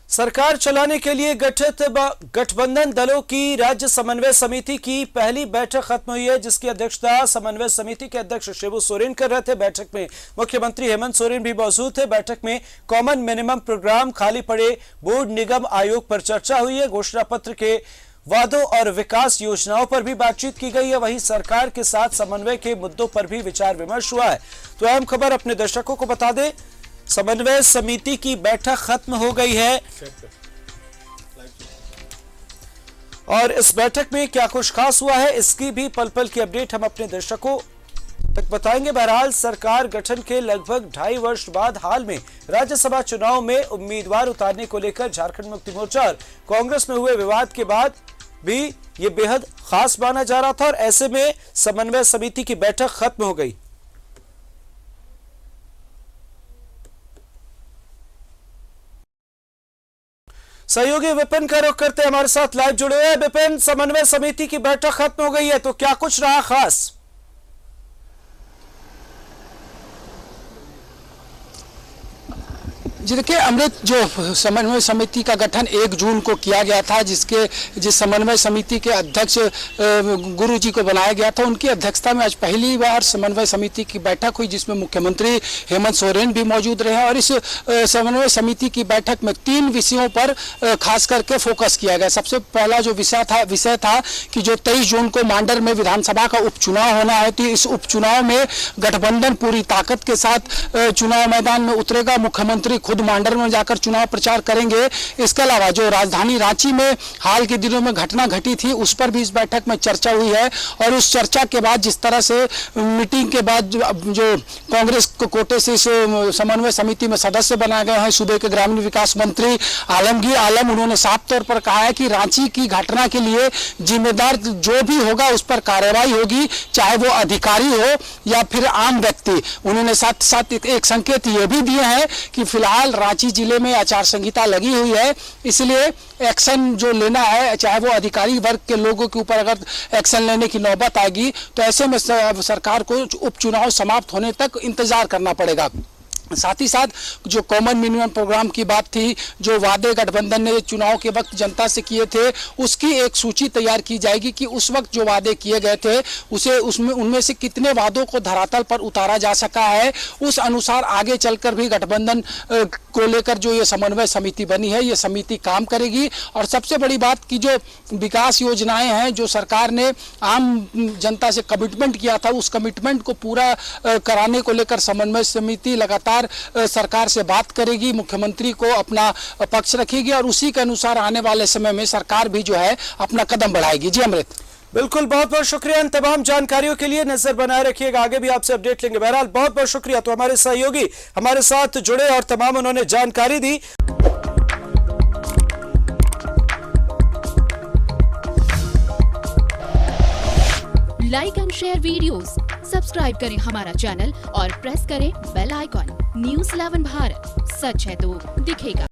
सरकार चलाने के लिए गठित गठबंधन दलों की राज्य समन्वय समिति की पहली बैठक खत्म हुई है, जिसकी अध्यक्षता समन्वय समिति के अध्यक्ष शिबू सोरेन कर रहे थे। बैठक में मुख्यमंत्री हेमंत सोरेन भी मौजूद थे। बैठक में कॉमन मिनिमम प्रोग्राम, खाली पड़े बोर्ड निगम आयोग पर चर्चा हुई है। घोषणा पत्र के वादों और विकास योजनाओं पर भी बातचीत की गई है। वहीं सरकार के साथ समन्वय के मुद्दों पर भी विचार विमर्श हुआ है। तो अहम खबर अपने दर्शकों को बता दें, समन्वय समिति की बैठक खत्म हो गई है और इस बैठक में क्या कुछ खास हुआ है, इसकी भी पल पल की अपडेट हम अपने दर्शकों तक बताएंगे। बहरहाल सरकार गठन के लगभग 2.5 वर्ष बाद हाल में राज्यसभा चुनाव में उम्मीदवार उतारने को लेकर झारखंड मुक्ति मोर्चा और कांग्रेस में हुए विवाद के बाद भी ये बेहद खास माना जा रहा था और ऐसे में समन्वय समिति की बैठक खत्म हो गई। सहयोगी विपिन का रुख करते हमारे साथ लाइव जुड़े हुए हैं। विपिन, समन्वय समिति की बैठक खत्म हो गई है, तो क्या कुछ रहा खास? जी देखिए अमृत, जो समन्वय समिति का गठन 1 जून को किया गया था, जिस समन्वय समिति के अध्यक्ष गुरु जी को बनाया गया था, उनकी अध्यक्षता में आज पहली बार समन्वय समिति की बैठक हुई, जिसमें मुख्यमंत्री हेमंत सोरेन भी मौजूद रहे। और इस समन्वय समिति की बैठक में 3 विषयों पर खास करके फोकस किया गया। सबसे पहला जो विषय था कि जो 23 जून को मांडर में विधानसभा का उपचुनाव होना है, तो इस उपचुनाव में गठबंधन पूरी ताकत के साथ चुनाव मैदान में उतरेगा। मुख्यमंत्री खुद मांडर में जाकर चुनाव प्रचार करेंगे। इसके अलावा जो राजधानी रांची में हाल के दिनों में घटना घटी थी, उस पर भी इस बैठक में चर्चा हुई है। और उस चर्चा के बाद जिस तरह से मीटिंग के बाद जो कांग्रेस को कोटे से इस समन्वय समिति में सदस्य बनाए गए हैं सूबे के ग्रामीण विकास मंत्री आलमगीर आलम, उन्होंने साफ तौर पर कहा है कि रांची की घटना के लिए जिम्मेदार जो भी होगा उस पर कार्रवाई होगी, चाहे वो अधिकारी हो या फिर आम व्यक्ति। उन्होंने साथ साथ एक संकेत ये भी दिए हैं कि फिलहाल रांची जिले में आचार संहिता लगी हुई है, इसलिए एक्शन जो लेना है, चाहे वो अधिकारी वर्ग के लोगों के ऊपर अगर एक्शन लेने की नौबत आएगी, तो ऐसे में सरकार को उपचुनाव समाप्त होने तक इंतजार करना पड़ेगा। साथ ही साथ जो कॉमन मिनिमम प्रोग्राम की बात थी, जो वादे गठबंधन ने चुनाव के वक्त जनता से किए थे, उसकी एक सूची तैयार की जाएगी कि उस वक्त जो वादे किए गए थे उनमें से कितने वादों को धरातल पर उतारा जा सका है। उस अनुसार आगे चलकर भी गठबंधन को लेकर जो ये समन्वय समिति बनी है, ये समिति काम करेगी। और सबसे बड़ी बात कि जो विकास योजनाएं हैं, जो सरकार ने आम जनता से कमिटमेंट किया था, उस कमिटमेंट को पूरा कराने को लेकर समन्वय समिति लगातार सरकार से बात करेगी, मुख्यमंत्री को अपना पक्ष रखेगी और उसी के अनुसार आने वाले समय में सरकार भी जो है अपना कदम बढ़ाएगी। जी अमृत। बिल्कुल, बहुत बहुत शुक्रिया इन तमाम जानकारियों के लिए। नजर बनाए रखिएगा, आगे भी आपसे अपडेट लेंगे। बहरहाल बहुत बहुत शुक्रिया। तो हमारे सहयोगी हमारे साथ जुड़े और तमाम उन्होंने जानकारी दी। Like and share videos, subscribe करें हमारा चैनल और प्रेस करें बेल आइकॉन। न्यूज़ 11 भारत, सच है तो दिखेगा।